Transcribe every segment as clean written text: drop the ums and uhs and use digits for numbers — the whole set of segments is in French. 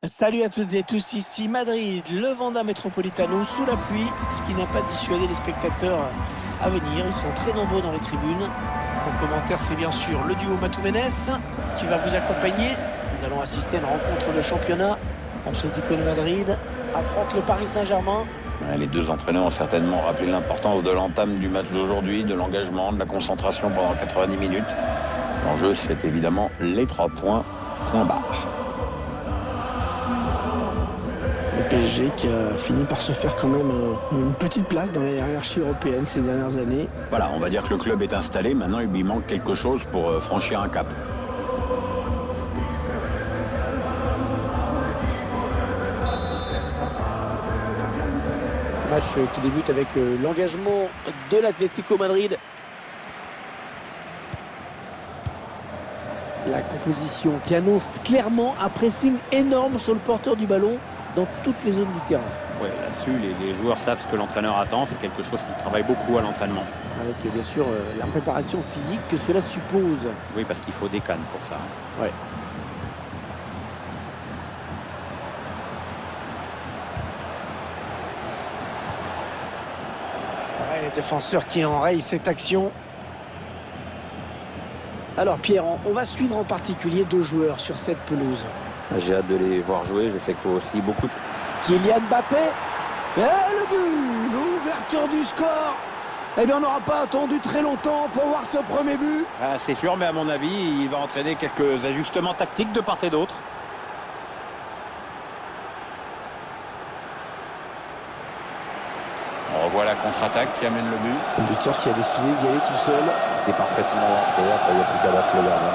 Salut à toutes et tous, ici Madrid, le Wanda Metropolitano sous la pluie, ce qui n'a pas dissuadé les spectateurs à venir. Ils sont très nombreux dans les tribunes. En commentaire, c'est bien sûr le duo Matou-Menez qui va vous accompagner. Nous allons assister à une rencontre de championnat. Atlético de Madrid affronte le Paris Saint-Germain. Ouais, les deux entraîneurs ont certainement rappelé l'importance de l'entame du match d'aujourd'hui, de l'engagement, de la concentration pendant 90 minutes. L'enjeu, c'est évidemment les 3 points, point barre. Le PSG qui a fini par se faire quand même une petite place dans la hiérarchie européenne ces dernières années. Voilà, on va dire que le club est installé. Maintenant, il lui manque quelque chose pour franchir un cap. Match qui débute avec l'engagement de l'Atlético Madrid. La composition qui annonce clairement un pressing énorme sur le porteur du ballon dans toutes les zones du terrain. Ouais, là-dessus, les joueurs savent ce que l'entraîneur attend. C'est quelque chose qui travaille beaucoup à l'entraînement. Avec bien sûr la préparation physique que cela suppose. Oui, parce qu'il faut des cannes pour ça. Ouais. Le défenseur qui enraye cette action. Alors Pierre, on va suivre en particulier 2 joueurs sur cette pelouse. J'ai hâte de les voir jouer, je sais que toi aussi, beaucoup de choses. Kylian Mbappé. Et le but, l'ouverture du score. Eh bien, on n'aura pas attendu très longtemps pour voir ce premier but. Ah, c'est sûr, mais à mon avis, il va entraîner quelques ajustements tactiques de part et d'autre. On revoit la contre-attaque qui amène le but. Le buteur qui a décidé d'y aller tout seul. Il est parfaitement lancé, après il n'y a plus qu'à battre le gardien.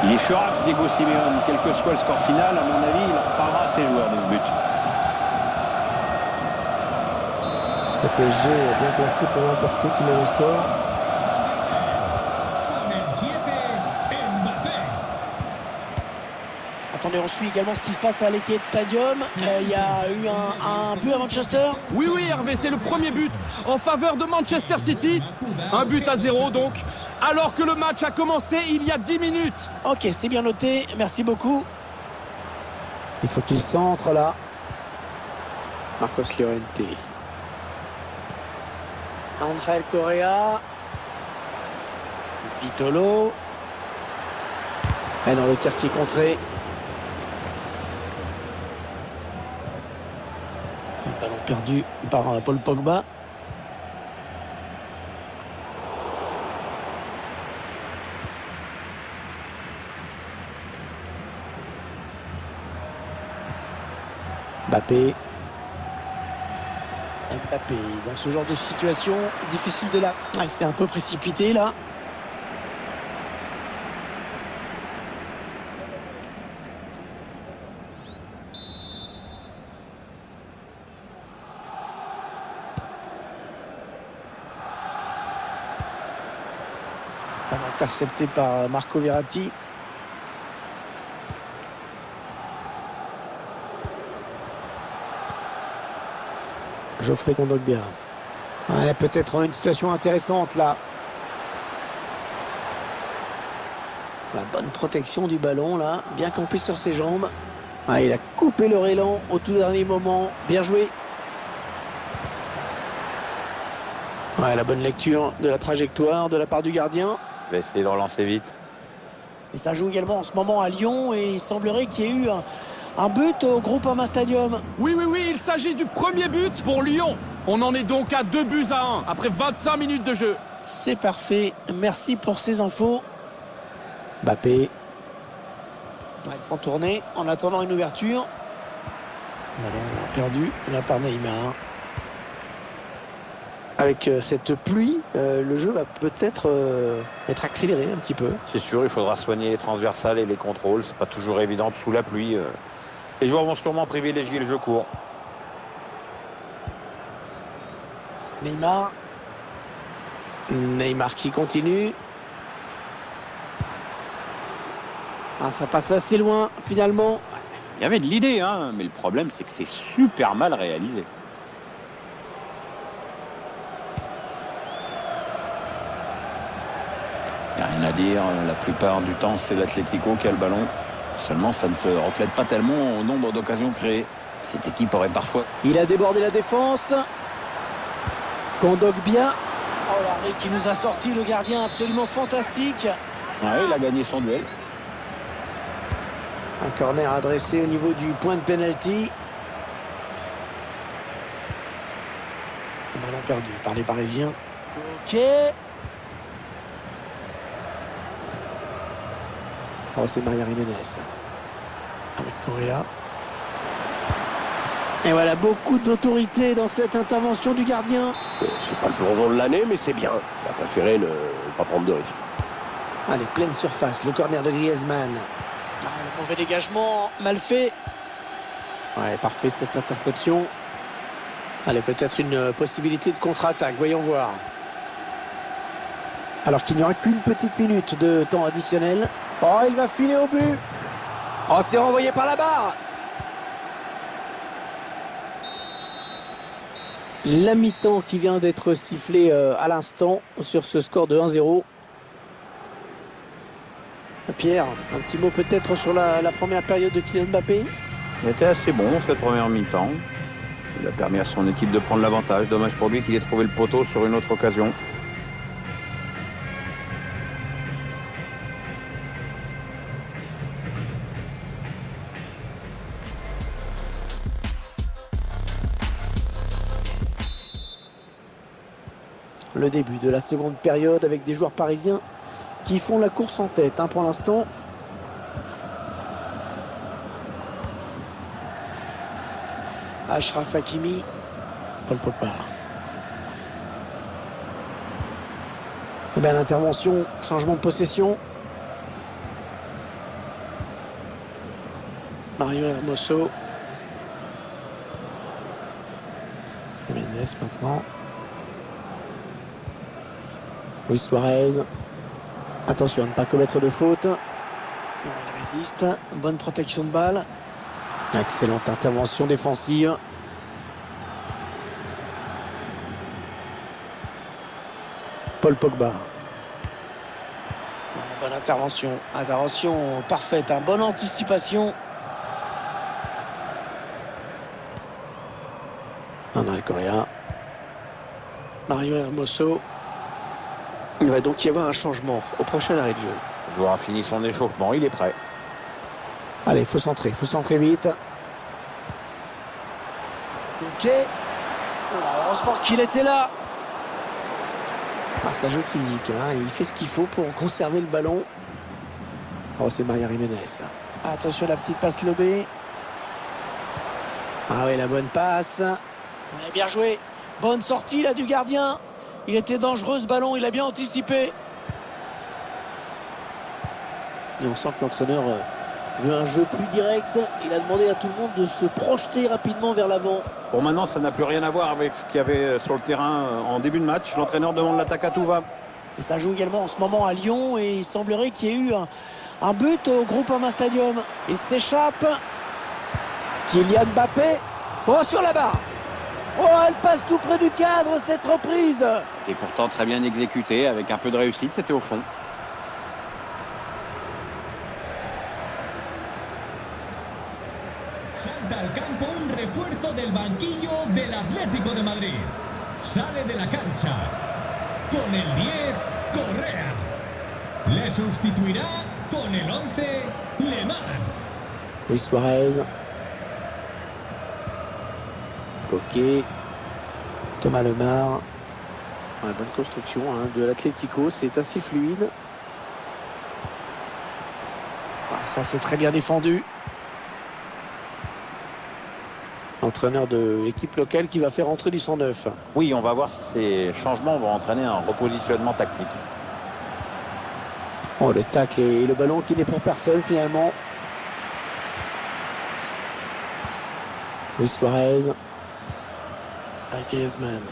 Il est furax, Diego Simeone. Quel que soit le score final, à mon avis, il en reparlera à ses joueurs de ce but. Le PSG est bien placé pour l'emporter, qui met le score. Attendez, on suit également ce qui se passe à l'Etihad Stadium. Il y a eu un but à Manchester. Oui, Hervé, c'est le premier but en faveur de Manchester City. 1-0 donc, alors que le match a commencé il y a 10 minutes. Ok, c'est bien noté, merci beaucoup. Il faut qu'il centre là. Marcos Llorente. Angel Correa. Vitolo. Et dans le tir qui est contré. Le ballon perdu par Paul Pogba. Mbappé, dans ce genre de situation, difficile de la... Ah, c'est un peu précipité là. Intercepté par Marco Verratti. Geoffrey Kondogbia. Ouais, peut-être une situation intéressante là. La bonne protection du ballon là, bien campé sur ses jambes. Ah, il a coupé leur élan au tout dernier moment. Bien joué. Ouais, la bonne lecture de la trajectoire de la part du gardien. Il va essayer de relancer vite. Et ça joue également en ce moment à Lyon et il semblerait qu'il y ait eu un but au Groupama Stadium. Oui, il s'agit du premier but pour Lyon. On en est donc à 2-1 après 25 minutes de jeu. C'est parfait, merci pour ces infos. Mbappé. Ils font tourner en attendant une ouverture. Ballon perdu de la part Neymar. Avec cette pluie, le jeu va peut-être être accéléré un petit peu. C'est sûr, il faudra soigner les transversales et les contrôles. C'est pas toujours évident sous la pluie. Les joueurs vont sûrement privilégier le jeu court. Neymar qui continue. Ah, ça passe assez loin finalement. Il y avait de l'idée, hein, mais le problème, c'est que c'est super mal réalisé. Il n'y a rien à dire, la plupart du temps c'est l'Atlético qui a le ballon. Seulement, ça ne se reflète pas tellement au nombre d'occasions créées. Cette équipe aurait parfois... Il a débordé la défense. Kondogbia. Oh l'arrêt qui nous a sorti le gardien absolument fantastique. Ouais, il a gagné son duel. Un corner adressé au niveau du point de pénalty. Ballon perdu par les Parisiens. Ok. Oh, c'est Maria Jiménez. Avec Correa. Et voilà, beaucoup d'autorité dans cette intervention du gardien. C'est pas le plongeon de l'année, mais c'est bien. Il a préféré ne pas prendre de risques. Allez, pleine surface, le corner de Griezmann. Ah, le mauvais dégagement, mal fait. Ouais, parfait cette interception. Allez, peut-être une possibilité de contre-attaque, voyons voir. Alors qu'il n'y aura qu'une petite minute de temps additionnel. Oh, il va filer au but. Oh, c'est renvoyé par la barre. La mi-temps qui vient d'être sifflée à l'instant sur ce score de 1-0. Pierre, un petit mot peut-être sur la première période de Kylian Mbappé. Il était assez bon cette première mi-temps. Il a permis à son équipe de prendre l'avantage. Dommage pour lui qu'il ait trouvé le poteau sur une autre occasion. Le début de la seconde période avec des joueurs parisiens qui font la course en tête pour l'instant. Achraf Hakimi, Paul Pogba. Et bien l'intervention, changement de possession. Mario Hermoso. Jiménez maintenant. Luis Suarez. Attention à ne pas commettre de faute. Il résiste. Bonne protection de balle. Excellente intervention défensive. Paul Pogba. Bonne intervention. Intervention parfaite. Bonne anticipation. André Correa. Mario Hermoso. Il va donc y avoir un changement au prochain arrêt de jeu. Le joueur a fini son échauffement, il est prêt. Allez, il faut centrer vite. Ok. Heureusement qu'il était là. Ça joue physique, il fait ce qu'il faut pour conserver le ballon. Oh, c'est Maria Jiménez. Attention à la petite passe lobée. Ah oui, la bonne passe. On a bien joué. Bonne sortie là du gardien. Il était dangereux ce ballon, il a bien anticipé. Et on sent que l'entraîneur veut un jeu plus direct. Il a demandé à tout le monde de se projeter rapidement vers l'avant. Bon, maintenant, ça n'a plus rien à voir avec ce qu'il y avait sur le terrain en début de match. L'entraîneur demande l'attaque à tout va. Et ça joue également en ce moment à Lyon. Et il semblerait qu'il y ait eu un but au Groupama Stadium. Il s'échappe. Kylian Mbappé. Oh, sur la barre. Oh, elle passe tout près du cadre, cette reprise. C'était pourtant très bien exécuté, avec un peu de réussite, c'était au fond. Salta al campo un refuerzo del banquillo del Atlético de Madrid. Sale de la cancha con el 10, Correa. Le sustituirá con el 11, Lemar. Luis Suarez. Coquet. Thomas Lemar. Bonne construction de l'Atlético, c'est assez fluide. Ça c'est très bien défendu. Entraîneur de l'équipe locale qui va faire entrer du 109. Oui, on va voir si ces changements vont entraîner un repositionnement tactique. Oh, le tacle et le ballon qui n'est pour personne finalement. Luis Suarez. Avec Griezmann.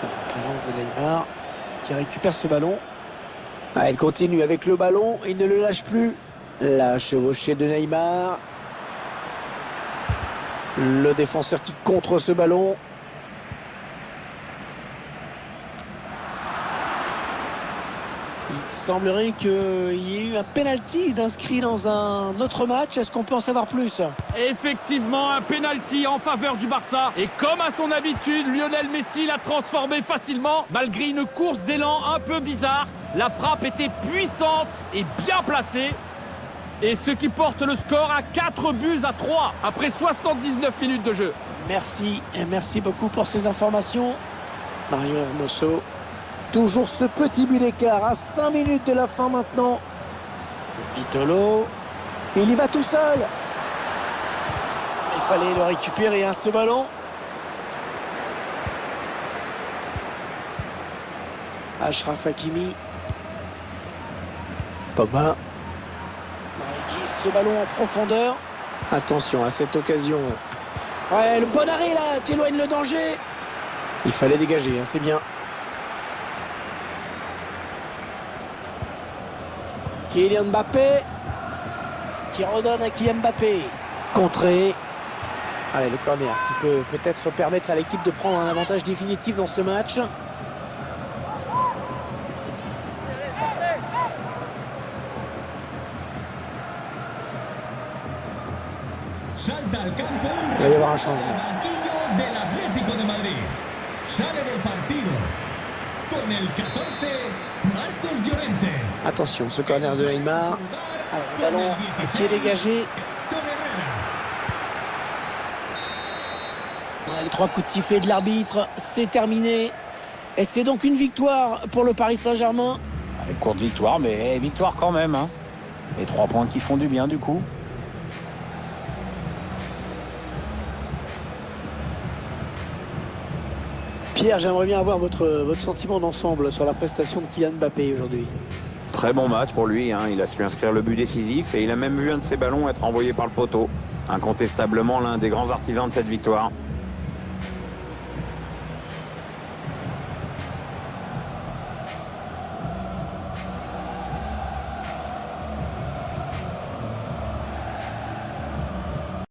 La présence de Neymar qui récupère ce ballon. Il continue avec le ballon, il ne le lâche plus. La chevauchée de Neymar. Le défenseur qui contre ce ballon. Il semblerait qu'il y ait eu un penalty d'inscrit dans un autre match. Est-ce qu'on peut en savoir plus? Effectivement, un penalty en faveur du Barça. Et comme à son habitude, Lionel Messi l'a transformé facilement. Malgré une course d'élan un peu bizarre, la frappe était puissante et bien placée. Et ce qui porte le score à 4-3 après 79 minutes de jeu. Merci, et merci beaucoup pour ces informations. Mario Hermoso. Toujours ce petit but d'écart à 5 minutes de la fin maintenant. Vitolo. Il y va tout seul. Il fallait le récupérer, hein, ce ballon. Achraf Hakimi. Pogba. Marquis, ce ballon en profondeur. Attention à cette occasion. Ouais, le bon arrêt là, qui éloigne le danger. Il fallait dégager, hein, c'est bien. Kylian Mbappé. Qui redonne à Kylian Mbappé. Contré. Allez, le corner qui peut peut-être permettre à l'équipe de prendre un avantage définitif dans ce match. Salta al campo Il va y avoir un changement. del banquillo del Atlético de Madrid. Sale del partido con el 14, Marcos Llorente. Attention, ce corner de Neymar. Alors, le ballon qui est dégagé. Les 3 coups de sifflet de l'arbitre, c'est terminé. Et c'est donc une victoire pour le Paris Saint-Germain. Courte victoire, mais victoire quand même. Hein. Et 3 points qui font du bien du coup. Pierre, j'aimerais bien avoir votre sentiment d'ensemble sur la prestation de Kylian Mbappé aujourd'hui. Très bon match pour lui, hein. Il a su inscrire le but décisif et il a même vu un de ses ballons être envoyé par le poteau. Incontestablement l'un des grands artisans de cette victoire.